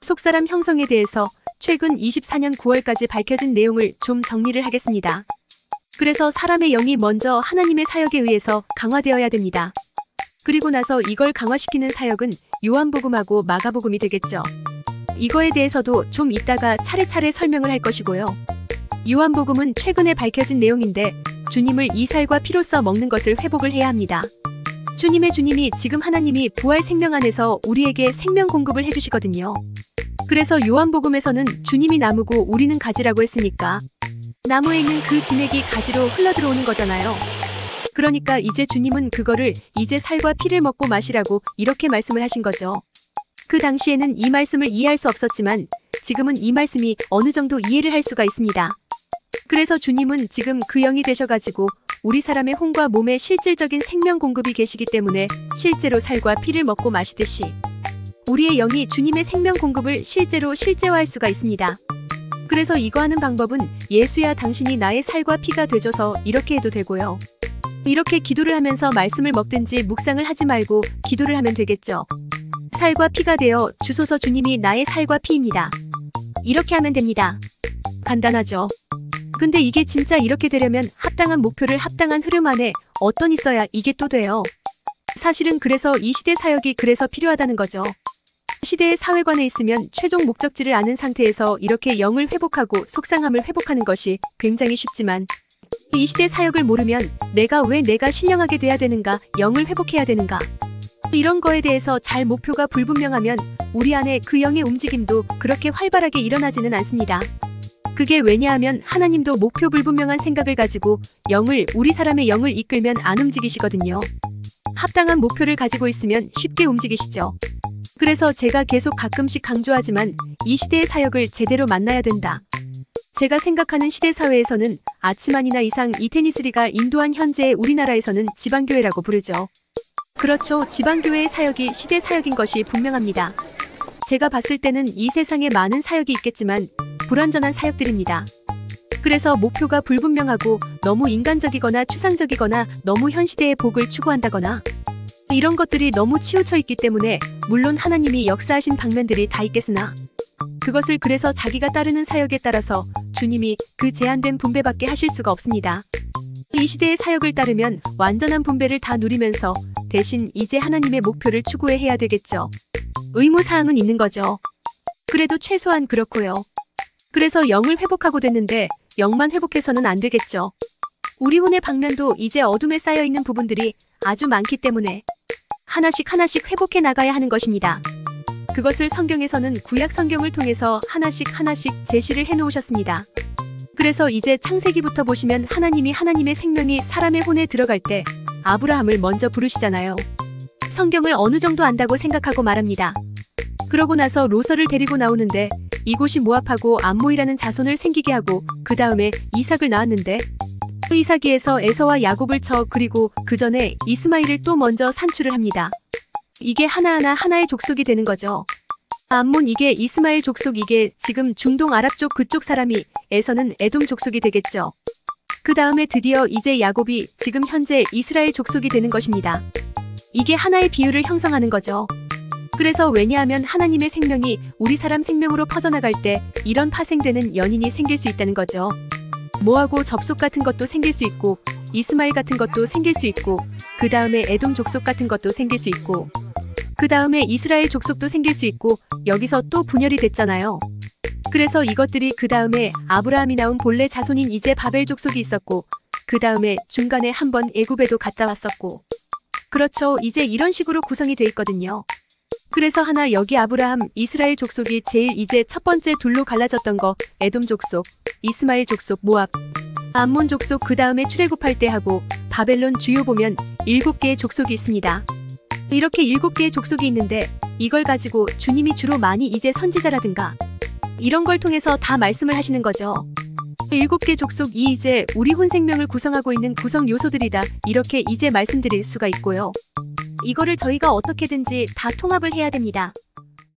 속사람 형성에 대해서 최근 24년 9월까지 밝혀진 내용을 좀 정리를 하겠습니다. 그래서 사람의 영이 먼저 하나님의 사역에 의해서 강화되어야 됩니다. 그리고 나서 이걸 강화시키는 사역은 요한복음하고 마가복음이 되겠죠. 이거에 대해서도 좀 이따가 차례차례 설명을 할 것이고요. 요한복음은 최근에 밝혀진 내용인데 주님을 이 살과 피로써 먹는 것을 회복을 해야 합니다. 주님이 지금 하나님이 부활 생명 안에서 우리에게 생명 공급을 해주시거든요. 그래서 요한복음에서는 주님이 나무고 우리는 가지라고 했으니까 나무에 있는 그 진액이 가지로 흘러들어오는 거잖아요. 그러니까 이제 주님은 그거를 이제 살과 피를 먹고 마시라고 이렇게 말씀을 하신 거죠. 그 당시에는 이 말씀을 이해할 수 없었지만 지금은 이 말씀이 어느 정도 이해를 할 수가 있습니다. 그래서 주님은 지금 그 영이 되셔가지고 우리 사람의 혼과 몸에 실질적인 생명 공급이 계시기 때문에 실제로 살과 피를 먹고 마시듯이 우리의 영이 주님의 생명 공급을 실제로 실제화할 수가 있습니다. 그래서 이거 하는 방법은 예수야 당신이 나의 살과 피가 되줘서 이렇게 해도 되고요. 이렇게 기도를 하면서 말씀을 먹든지 묵상을 하지 말고 기도를 하면 되겠죠. 살과 피가 되어 주소서 주님이 나의 살과 피입니다. 이렇게 하면 됩니다. 간단하죠. 근데 이게 진짜 이렇게 되려면 합당한 목표를 합당한 흐름 안에 어떤 있어야 이게 또 돼요. 사실은 그래서 이 시대 사역이 그래서 필요하다는 거죠. 시대의 사회관에 있으면 최종 목적지를 아는 상태에서 이렇게 영을 회복하고 속상함을 회복하는 것이 굉장히 쉽지만 이 시대 사역을 모르면 왜 내가 신령하게 돼야 되는가, 영을 회복해야 되는가 이런 거에 대해서 잘 목표가 불분명하면 우리 안에 그 영의 움직임도 그렇게 활발하게 일어나지는 않습니다. 그게 왜냐하면 하나님도 목표 불분명한 생각을 가지고 우리 사람의 영을 이끌면 안 움직이시거든요. 합당한 목표를 가지고 있으면 쉽게 움직이시죠. 그래서 제가 계속 가끔씩 강조하지만 이 시대의 사역을 제대로 만나야 된다. 제가 생각하는 시대 사회에서는 아츠만이나 이상 이테니스리가 인도한 현재의 우리나라에서는 지방교회라고 부르죠. 그렇죠. 지방교회의 사역이 시대 사역인 것이 분명합니다. 제가 봤을 때는 이 세상에 많은 사역이 있겠지만 불완전한 사역들입니다. 그래서 목표가 불분명하고 너무 인간적이거나 추상적이거나 너무 현 시대의 복을 추구한다거나 이런 것들이 너무 치우쳐 있기 때문에 물론 하나님이 역사하신 방면들이 다 있겠으나 그것을 그래서 자기가 따르는 사역에 따라서 주님이 그 제한된 분배밖에 하실 수가 없습니다. 이 시대의 사역을 따르면 완전한 분배를 다 누리면서 대신 이제 하나님의 목표를 추구해야 되겠죠. 의무사항은 있는 거죠. 그래도 최소한 그렇고요. 그래서 영을 회복하고 됐는데 영만 회복해서는 안 되겠죠. 우리 혼의 방면도 이제 어둠에 쌓여있는 부분들이 아주 많기 때문에 하나씩 회복해 나가야 하는 것입니다. 그것을 성경에서는 구약 성경을 통해서 하나씩 제시를 해놓으셨습니다. 그래서 이제 창세기부터 보시면 하나님의 생명이 사람의 혼에 들어갈 때 아브라함을 먼저 부르시잖아요. 성경을 어느 정도 안다고 생각하고 말합니다. 그러고 나서 로서를 데리고 나오는데 이곳이 모압하고 암모이라는 자손을 생기게 하고 그 다음에 이삭을 낳았는데 이삭이에서 에서와 야곱을 그리고 그 전에 이스마일을 또 먼저 산출을 합니다. 이게 하나의 족속이 되는 거죠. 암몬 이게 이스마일 족속 이게 지금 중동 아랍 쪽 그쪽 사람이 에서는 에돔 족속이 되겠죠. 그 다음에 드디어 이제 야곱이 지금 현재 이스라엘 족속이 되는 것입니다. 이게 하나의 비율을 형성하는 거죠. 그래서 왜냐하면 하나님의 생명이 우리 사람 생명으로 퍼져나갈 때 이런 파생되는 연인이 생길 수 있다는 거죠. 모하고 접속 같은 것도 생길 수 있고 이스마일 같은 것도 생길 수 있고 그 다음에 에돔 족속 같은 것도 생길 수 있고 그 다음에 이스라엘 족속도 생길 수 있고 여기서 또 분열이 됐잖아요. 그래서 이것들이 그 다음에 아브라함이 낳은 본래 자손인 이제 바벨 족속이 있었고 그 다음에 중간에 한번 애굽에도 갔다 왔었고 그렇죠. 이제 이런 식으로 구성이 돼 있거든요. 그래서 여기 아브라함, 이스라엘 족속이 제일 이제 첫 번째 둘로 갈라졌던 거 에돔 족속, 이스마일 족속, 모압, 암몬 족속 그 다음에 출애굽할 때 하고 바벨론 주요 보면 7개의 족속이 있습니다. 이렇게 7개의 족속이 있는데 이걸 가지고 주님이 주로 많이 이제 선지자라든가 이런 걸 통해서 다 말씀을 하시는 거죠. 7개 족속이 이제 우리 혼 생명을 구성하고 있는 구성 요소들이다 이렇게 이제 말씀드릴 수가 있고요. 이거를 저희가 어떻게든지 다 통합을 해야 됩니다.